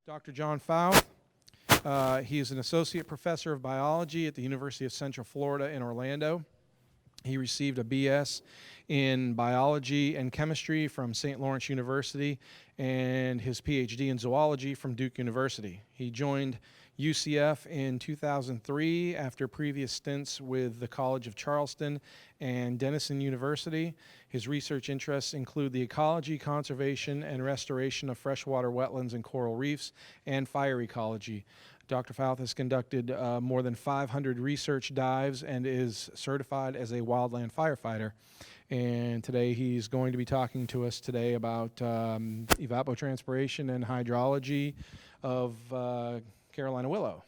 Dr. John Fauth. He is an associate professor of biology at the University of Central Florida in Orlando. He received a BS in biology and chemistry from St. Lawrence University and his PhD in zoology from Duke University. He joined UCF in 2003 after previous stints with the College of Charleston and Denison University. His research interests include the ecology, conservation, and restoration of freshwater wetlands and coral reefs, and fire ecology. Dr. Fauth has conducted more than 500 research dives and is certified as a wildland firefighter. And today he's going to be talking to us today about evapotranspiration and hydrology of Carolina willow.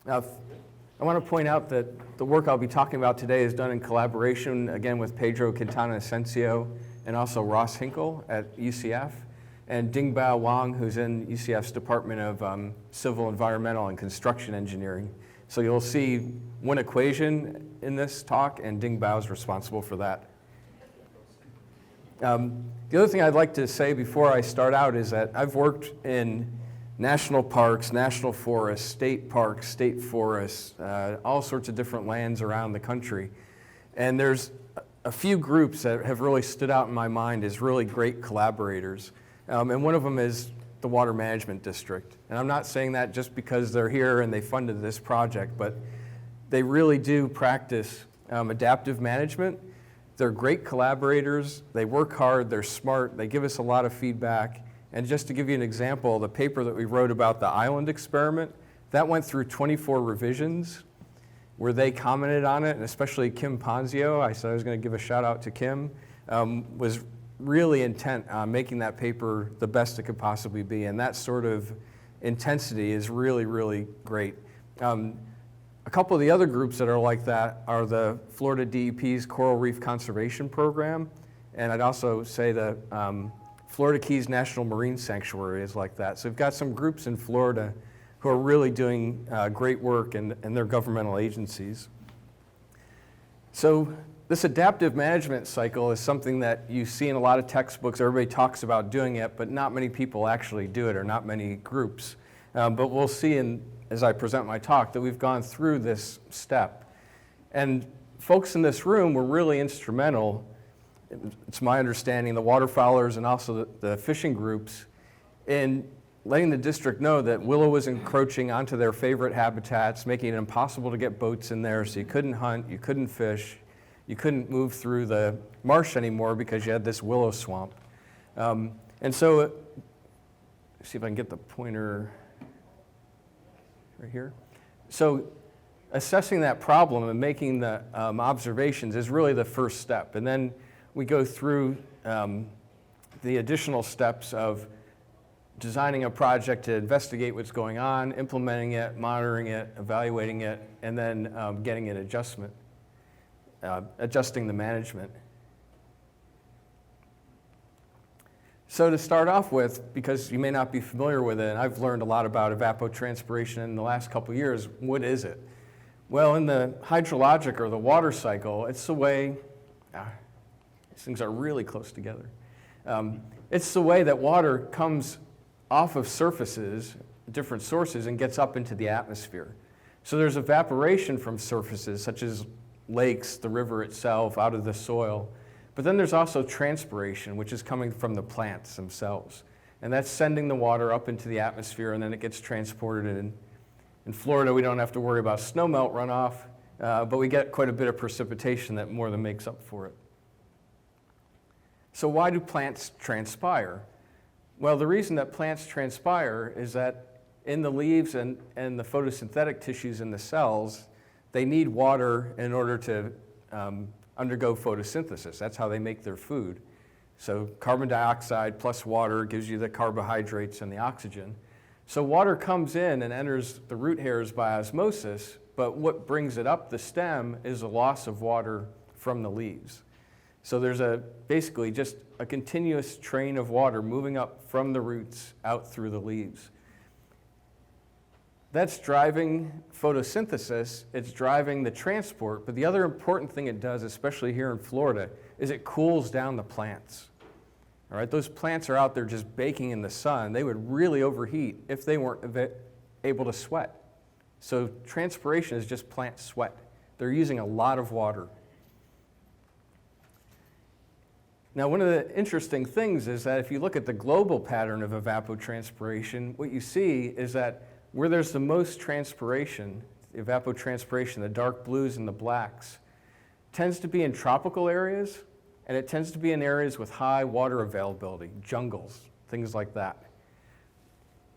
Now, I want to point out that the work I'll be talking about today is done in collaboration, again, with Pedro Quintana Asensio and also Ross Hinkle at UCF, and Dingbao Wang, who's in UCF's Department of Civil, Environmental, and Construction Engineering. So you'll see one equation in this talk, and Dingbao is responsible for that. The other thing I'd like to say before I start out is that I've worked in national parks, national forests, state parks, state forests, all sorts of different lands around the country. And there's a few groups that have really stood out in my mind as really great collaborators. And one of them is the Water Management District. And I'm not saying that just because they're here and they funded this project, but they really do practice adaptive management. They're great collaborators, they work hard, they're smart, they give us a lot of feedback. And just to give you an example, the paper that we wrote about the island experiment, that went through 24 revisions where they commented on it, and especially Kim Ponzio, I said I was going to give a shout out to Kim, was really intent on making that paper the best it could possibly be, and that sort of intensity is really, really great. A couple of the other groups that are like that are the Florida DEP's Coral Reef Conservation Program, and I'd also say the Florida Keys National Marine Sanctuary is like that. So we've got some groups in Florida who are really doing great work, and they're governmental agencies. So this adaptive management cycle is something that you see in a lot of textbooks. Everybody talks about doing it, but not many people actually do it, or not many groups. But we'll see as I present my talk that we've gone through this step. And folks in this room were really instrumental, it's my understanding, the waterfowlers and also the fishing groups, in letting the district know that willow was encroaching onto their favorite habitats, making it impossible to get boats in there, so you couldn't hunt, you couldn't fish, you couldn't move through the marsh anymore because you had this willow swamp. And so, let's see if I can get the pointer right here. So assessing that problem and making the observations is really the first step. And then we go through the additional steps of designing a project to investigate what's going on, implementing it, monitoring it, evaluating it, and then getting an adjusting the management. So to start off with, because you may not be familiar with it, and I've learned a lot about evapotranspiration in the last couple of years, what is it? Well, in the hydrologic or the water cycle, it's the way, these things are really close together. It's the way that water comes off of surfaces, different sources, and gets up into the atmosphere. So there's evaporation from surfaces such as lakes, the river itself, out of the soil. But then there's also transpiration, which is coming from the plants themselves. And that's sending the water up into the atmosphere, and then it gets transported in. In Florida, we don't have to worry about snowmelt runoff, but we get quite a bit of precipitation that more than makes up for it. So why do plants transpire? Well, the reason that plants transpire is that in the leaves and the photosynthetic tissues in the cells, they need water in order to undergo photosynthesis. That's how they make their food. So carbon dioxide plus water gives you the carbohydrates and the oxygen. So water comes in and enters the root hairs by osmosis, but what brings it up the stem is a loss of water from the leaves. So there's basically just a continuous train of water moving up from the roots out through the leaves. That's driving photosynthesis, it's driving the transport, but the other important thing it does, especially here in Florida, is it cools down the plants. All right, those plants are out there just baking in the sun. They would really overheat if they weren't able to sweat. So transpiration is just plant sweat. They're using a lot of water. Now, one of the interesting things is that if you look at the global pattern of evapotranspiration, what you see is that where there's the most transpiration, evapotranspiration, the dark blues and the blacks, tends to be in tropical areas, and it tends to be in areas with high water availability, jungles, things like that.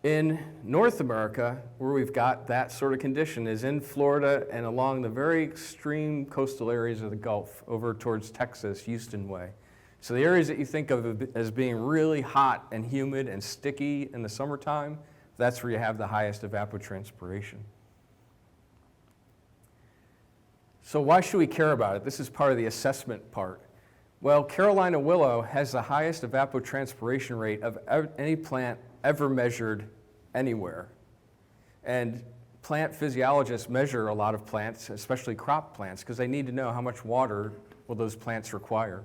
In North America, where we've got that sort of condition, is in Florida and along the very extreme coastal areas of the Gulf, over towards Texas, Houston way. So the areas that you think of as being really hot and humid and sticky in the summertime, that's where you have the highest evapotranspiration. So why should we care about it? This is part of the assessment part. Well, Carolina willow has the highest evapotranspiration rate of any plant ever measured anywhere. And plant physiologists measure a lot of plants, especially crop plants, because they need to know how much water will those plants require.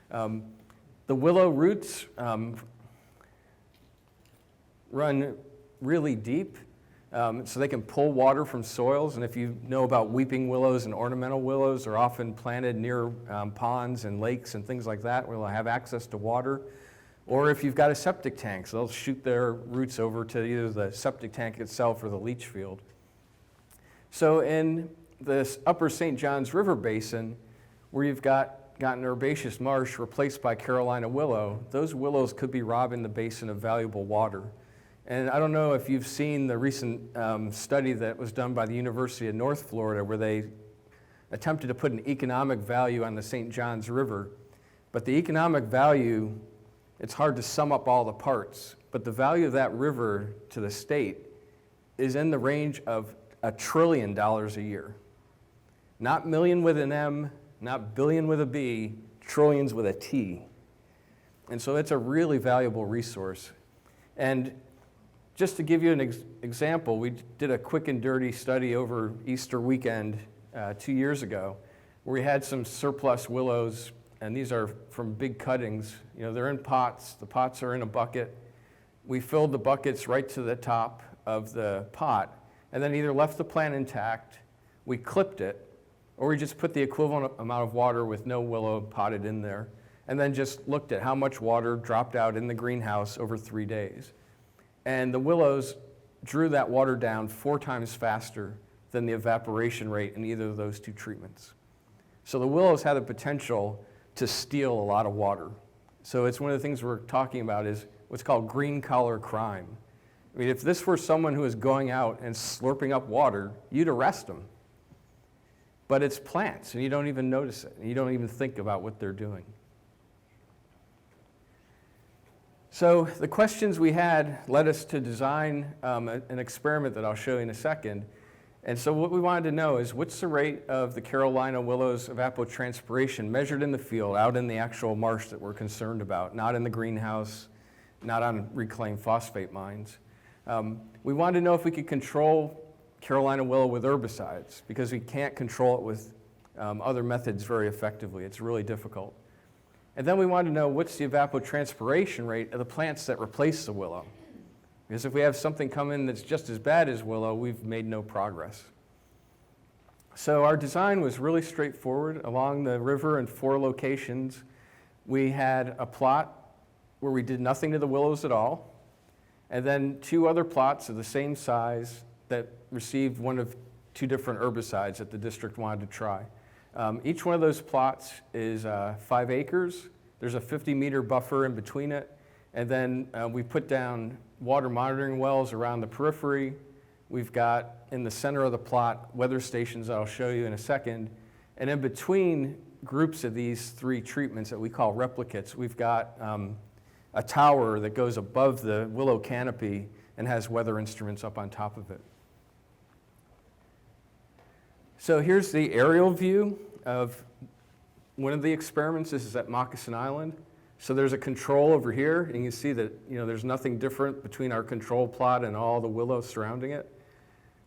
The willow roots run really deep, so they can pull water from soils. And if you know about weeping willows and ornamental willows, they're often planted near ponds and lakes and things like that, where they'll have access to water. Or if you've got a septic tank, so they'll shoot their roots over to either the septic tank itself or the leach field. So in this upper St. Johns River basin, where you've got an herbaceous marsh replaced by Carolina willow, those willows could be robbing the basin of valuable water. And I don't know if you've seen the recent study that was done by the University of North Florida, where they attempted to put an economic value on the St. Johns River. But the economic value, it's hard to sum up all the parts, but the value of that river to the state is in the range of $1 trillion a year. Not million with an M, not billion with a B, trillions with a T. And so it's a really valuable resource. And just to give you an example, we did a quick and dirty study over Easter weekend 2 years ago, where we had some surplus willows, and these are from big cuttings. You know, they're in pots. The pots are in a bucket. We filled the buckets right to the top of the pot, and then either left the plant intact, we clipped it, or we just put the equivalent amount of water with no willow potted in there, and then just looked at how much water dropped out in the greenhouse over 3 days. And the willows drew that water down 4 times faster than the evaporation rate in either of those two treatments. So the willows had the potential to steal a lot of water. So it's one of the things we're talking about is what's called green collar crime. I mean, if this were someone who was going out and slurping up water, you'd arrest them. But it's plants, and you don't even notice it, and you don't even think about what they're doing. So the questions we had led us to design an experiment that I'll show you in a second. And so what we wanted to know is, what's the rate of the Carolina willows evapotranspiration measured in the field, out in the actual marsh that we're concerned about, not in the greenhouse, not on reclaimed phosphate mines. We wanted to know if we could control Carolina willow with herbicides, because we can't control it with other methods very effectively. It's really difficult. And then we wanted to know what's the evapotranspiration rate of the plants that replace the willow. Because if we have something come in that's just as bad as willow, we've made no progress. So our design was really straightforward. Along the river in 4 locations, we had a plot where we did nothing to the willows at all, and then 2 other plots of the same size that received one of 2 different herbicides that the district wanted to try. Each one of those plots is 5 acres. There's a 50-meter buffer in between it. And then we put down water monitoring wells around the periphery. We've got, in the center of the plot, weather stations that I'll show you in a second. And in between groups of these 3 treatments that we call replicates, we've got a tower that goes above the willow canopy and has weather instruments up on top of it. So here's the aerial view of one of the experiments. This is at Moccasin Island. So there's a control over here, and you can see that there's nothing different between our control plot and all the willows surrounding it.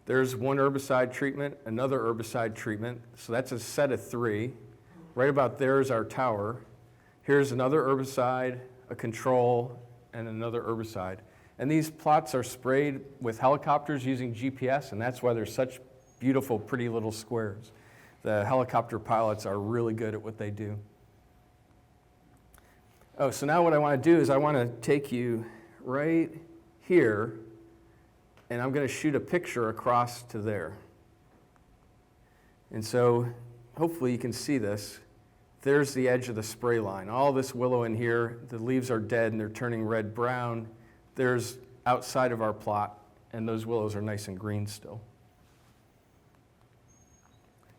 There's one herbicide treatment, another herbicide treatment. So that's a set of 3. Right about there is our tower. Here's another herbicide, a control, and another herbicide. And these plots are sprayed with helicopters using GPS, and that's why they're such beautiful, pretty little squares. The helicopter pilots are really good at what they do. Oh, so now what I want to do is I want to take you right here, and I'm going to shoot a picture across to there. And so hopefully you can see this. There's the edge of the spray line. All this willow in here, the leaves are dead and they're turning red-brown. There's outside of our plot, and those willows are nice and green still.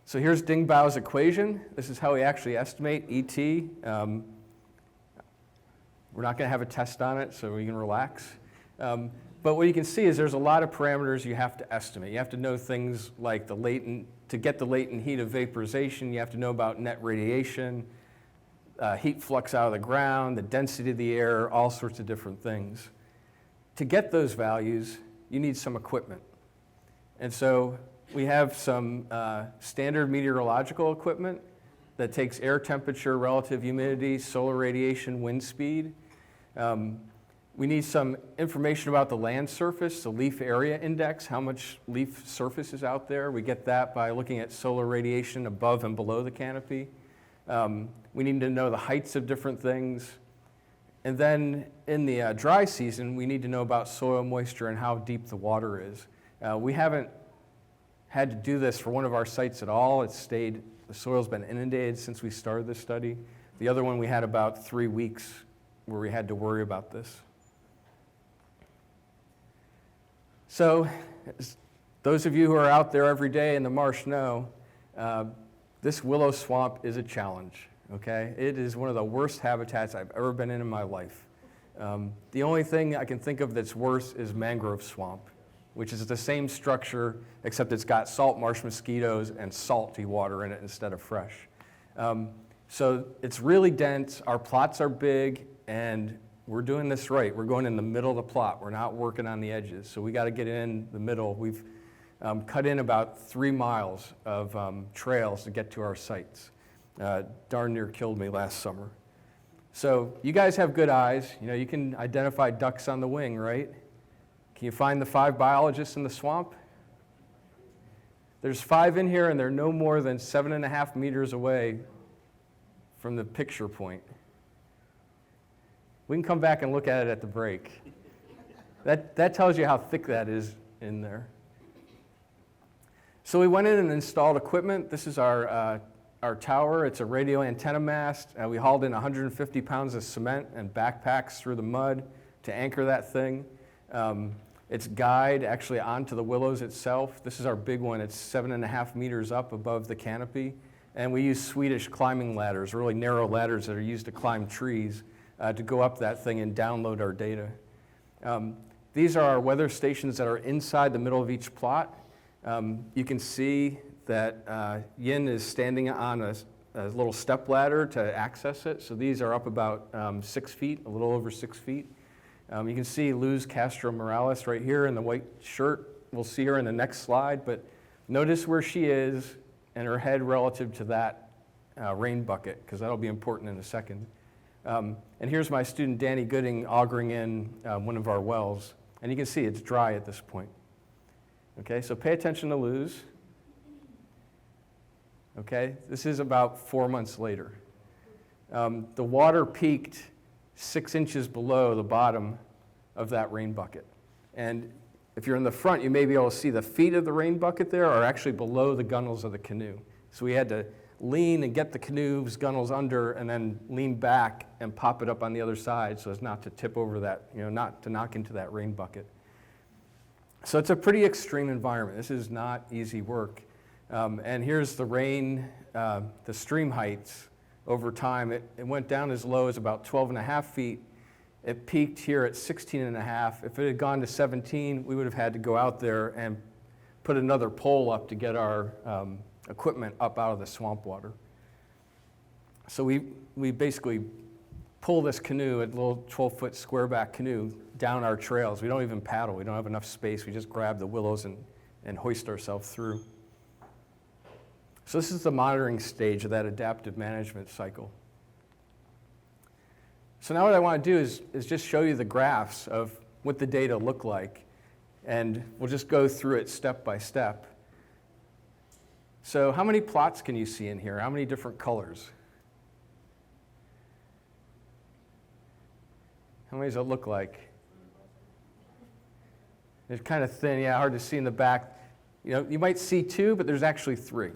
So here's Dingbao's equation. This is how we actually estimate ET. We're not going to have a test on it, so we can relax. But what you can see is there's a lot of parameters you have to estimate. You have to know things like to get the latent heat of vaporization, you have to know about net radiation, heat flux out of the ground, the density of the air, all sorts of different things. To get those values, you need some equipment. And so we have some standard meteorological equipment that takes air temperature, relative humidity, solar radiation, wind speed. We need some information about the land surface, the leaf area index, how much leaf surface is out there. We get that by looking at solar radiation above and below the canopy. We need to know the heights of different things. And then in the dry season, we need to know about soil moisture and how deep the water is. We haven't had to do this for one of our sites at all. The soil's been inundated since we started this study. The other one we had about 3 weeks where we had to worry about this. So, as those of you who are out there every day in the marsh know, this willow swamp is a challenge, okay? It is one of the worst habitats I've ever been in my life. The only thing I can think of that's worse is mangrove swamp, which is the same structure, except it's got salt marsh mosquitoes and salty water in it instead of fresh. So it's really dense, our plots are big, and we're doing this right. We're going in the middle of the plot. We're not working on the edges. So we got to get in the middle. We've cut in about 3 miles of trails to get to our sites. Darn near killed me last summer. So you guys have good eyes. You know, you can identify ducks on the wing, right? Can you find the 5 biologists in the swamp? There's 5 in here, and they're no more than 7.5 meters away from the picture point. We can come back and look at it at the break. That tells you how thick that is in there. So we went in and installed equipment. This is our tower. It's a radio antenna mast. We hauled in 150 pounds of cement and backpacks through the mud to anchor that thing. It's guyed actually onto the willows itself. This is our big one. It's 7.5 meters up above the canopy. And we use Swedish climbing ladders, really narrow ladders that are used to climb trees, to go up that thing and download our data. These are our weather stations that are inside the middle of each plot. You can see that Yin is standing on a little step ladder to access it. So these are up about 6 feet, a little over 6 feet. You can see Luz Castro Morales right here in the white shirt. We'll see her in the next slide, but notice where she is and her head relative to that rain bucket, because that'll be important in a second. And here's my student Danny Gooding augering in one of our wells. And you can see it's dry at this point. Okay, so pay attention to Luz. Okay, this is about 4 months later. The water peaked 6 inches below the bottom of that rain bucket. And if you're in the front, you may be able to see the feet of the rain bucket there are actually below the gunnels of the canoe. So we had to lean and get the canoe's gunnels under and then lean back and pop it up on the other side so as not to tip over that, not to knock into that rain bucket. So it's a pretty extreme environment. This is not easy work. And here's the rain, the stream heights over time. It went down as low as about 12.5 feet. It peaked here at 16.5. If it had gone to 17, we would have had to go out there and put another pole up to get our equipment up out of the swamp water. So we basically pull this canoe, a little 12-foot square back canoe, down our trails. We don't even paddle. We don't have enough space. We just grab the willows and hoist ourselves through. So this is the monitoring stage of that adaptive management cycle. So now what I want to do is just show you the graphs of what the data look like, and we'll just go through it step by step. So how many plots can you see in here? How many different colors? How many does it look like? It's kind of thin, yeah, hard to see in the back. You know, you might see 2, but there's actually 3.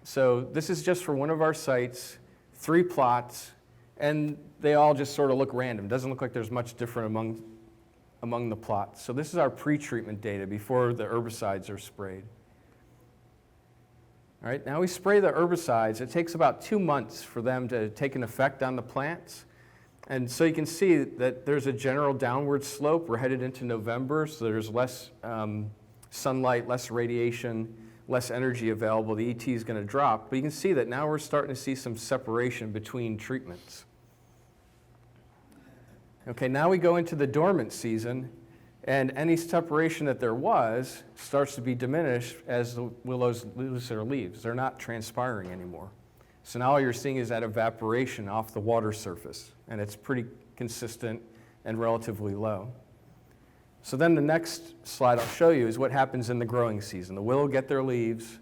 So this is just for one of our sites, 3 plots, and they all just sort of look random. It doesn't look like there's much different among the plots. So this is our pre-treatment data before the herbicides are sprayed. All right, now we spray the herbicides. It takes about 2 months for them to take an effect on the plants. And so you can see that there's a general downward slope. We're headed into November, so there's less sunlight, less radiation, less energy available. The ET is going to drop. But you can see that now we're starting to see some separation between treatments. Okay, now we go into the dormant season, and any separation that there was starts to be diminished as the willows lose their leaves. They're not transpiring anymore. So now all you're seeing is that evaporation off the water surface, and it's pretty consistent and relatively low. So then the next slide I'll show you is what happens in the growing season. The willow get their leaves,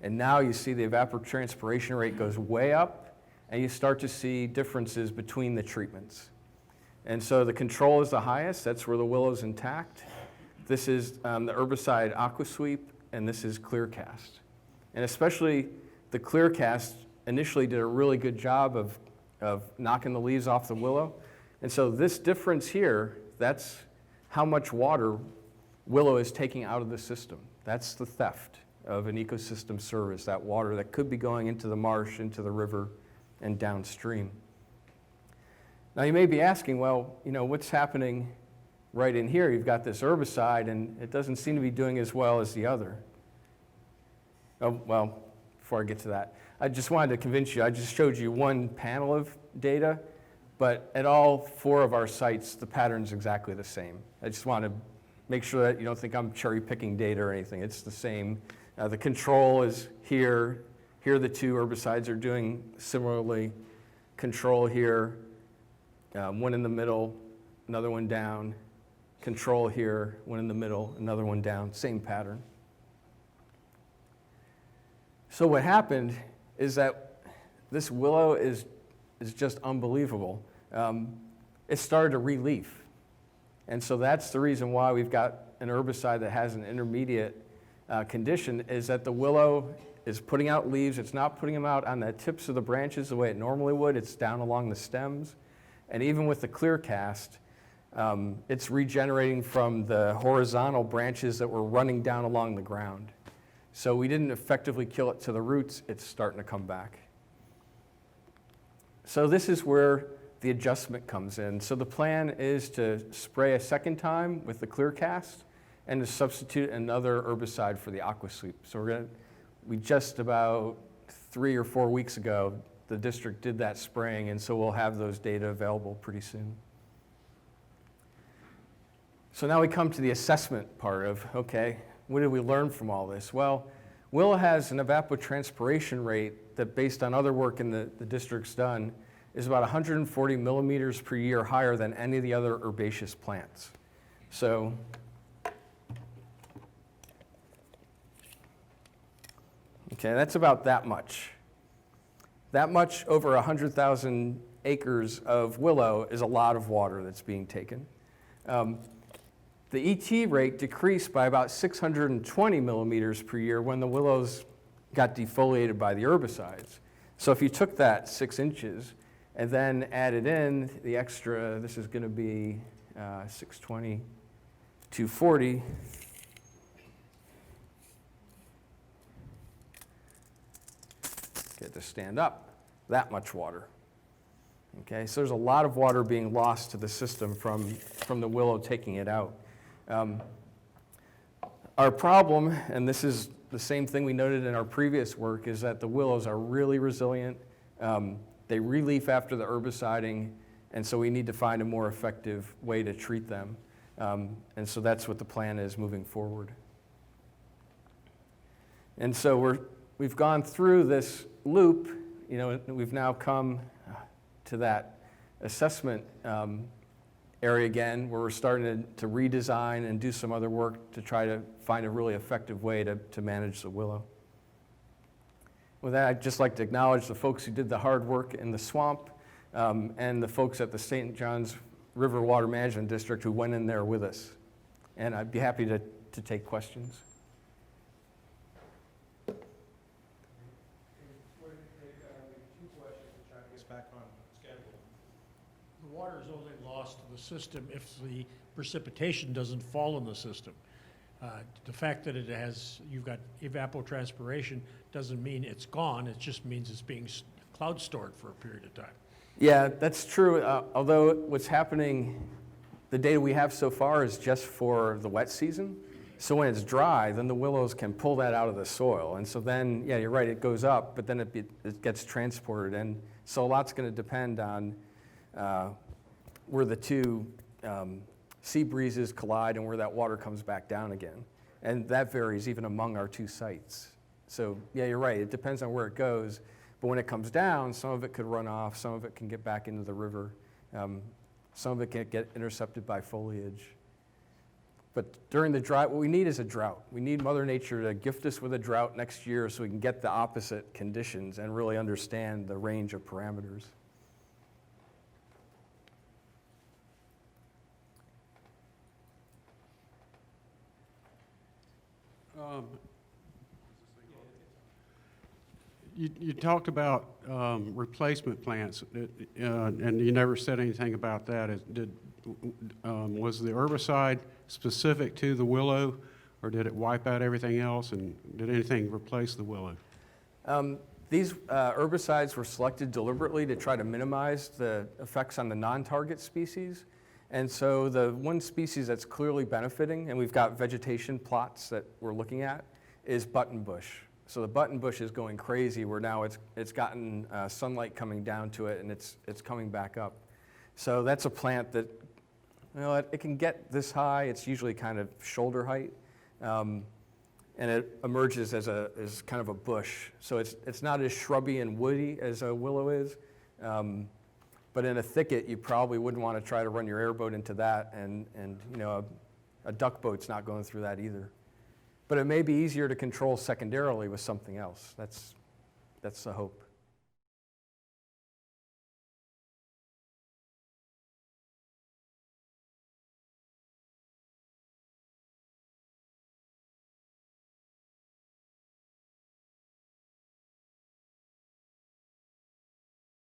and now you see the evapotranspiration rate goes way up, and you start to see differences between the treatments. And so the control is the highest. That's where the willow's intact. This is the herbicide AquaSweep, and this is ClearCast. And especially the ClearCast initially did a really good job of knocking the leaves off the willow. And so this difference here, that's how much water willow is taking out of the system. That's the theft of an ecosystem service, that water that could be going into the marsh, into the river, and downstream. Now you may be asking, well, you know, what's happening right in here? You've got this herbicide, and it doesn't seem to be doing as well as the other. Oh, well, before I get to that, I just wanted to convince you, I just showed you one panel of data, but at all 4 of our sites, the pattern's exactly the same. I just want to make sure that you don't think I'm cherry picking data or anything. It's the same. The control is here. Here the 2 herbicides are doing similarly. Control here, one in the middle, another one down. Control here, one in the middle, another one down. Same pattern. So what happened is that this willow is just unbelievable. It started to re-leaf. And so that's the reason why we've got an herbicide that has an intermediate condition, is that the willow is putting out leaves. It's not putting them out on the tips of the branches the way it normally would. It's down along the stems. And even with the ClearCast, it's regenerating from the horizontal branches that were running down along the ground. So we didn't effectively kill it to the roots. It's starting to come back. So this is where the adjustment comes in. So the plan is to spray a second time with the ClearCast and to substitute another herbicide for the AquaSweep. So we just about 3 or 4 weeks ago, the district did that spraying, and so we'll have those data available pretty soon. So now we come to the assessment part of, okay, what did we learn from all this? Well, Willow has an evapotranspiration rate that, based on other work in the district's done, is about 140 millimeters per year higher than any of the other herbaceous plants. So okay, that's about that much. That much over 100,000 acres of willow is a lot of water that's being taken. The ET rate decreased by about 620 millimeters per year when the willows got defoliated by the herbicides. So if you took that 6 inches and then added in the extra, this is going to be 620, 240. Get to stand up, that much water. Okay, so there's a lot of water being lost to the system from the willow taking it out. Our problem, and this is the same thing we noted in our previous work, is that the willows are really resilient. They re-leaf after the herbiciding, and so we need to find a more effective way to treat them. And so that's what the plan is moving forward. And so we've gone through this loop, you know, we've now come to that assessment area again, where we're starting to redesign and do some other work to try to find a really effective way to manage the Willow. With that, I'd just like to acknowledge the folks who did the hard work in the swamp and the folks at the St. Johns River Water Management District who went in there with us. And I'd be happy to take questions. The water is only lost to the system if the precipitation doesn't fall in the system. The fact that you've got evapotranspiration doesn't mean it's gone, it just means it's being cloud stored for a period of time. Yeah, that's true, although what's happening, the data we have so far is just for the wet season. So when it's dry, then the willows can pull that out of the soil. And so then, yeah, you're right, it goes up, but then it gets transported. And so a lot's going to depend on where the two sea breezes collide and where that water comes back down again. And that varies even among our two sites. So yeah, you're right, it depends on where it goes. But when it comes down, some of it could run off, some of it can get back into the river, some of it can get intercepted by foliage. But during the drought, what we need is a drought. We need Mother Nature to gift us with a drought next year so we can get the opposite conditions and really understand the range of parameters. You talked about replacement plants, and you never said anything about that. Was the herbicide specific to the willow, or did it wipe out everything else, and did anything replace the willow? These herbicides were selected deliberately to try to minimize the effects on the non-target species. And so the one species that's clearly benefiting, and we've got vegetation plots that we're looking at, is buttonbush. So the buttonbush is going crazy where now it's gotten sunlight coming down to it and it's coming back up. So that's a plant that, it can get this high. It's usually kind of shoulder height. And it emerges as kind of a bush. So it's not as shrubby and woody as a willow is. But in a thicket, you probably wouldn't want to try to run your airboat into that, and a duck boat's not going through that either. But it may be easier to control secondarily with something else. That's the hope.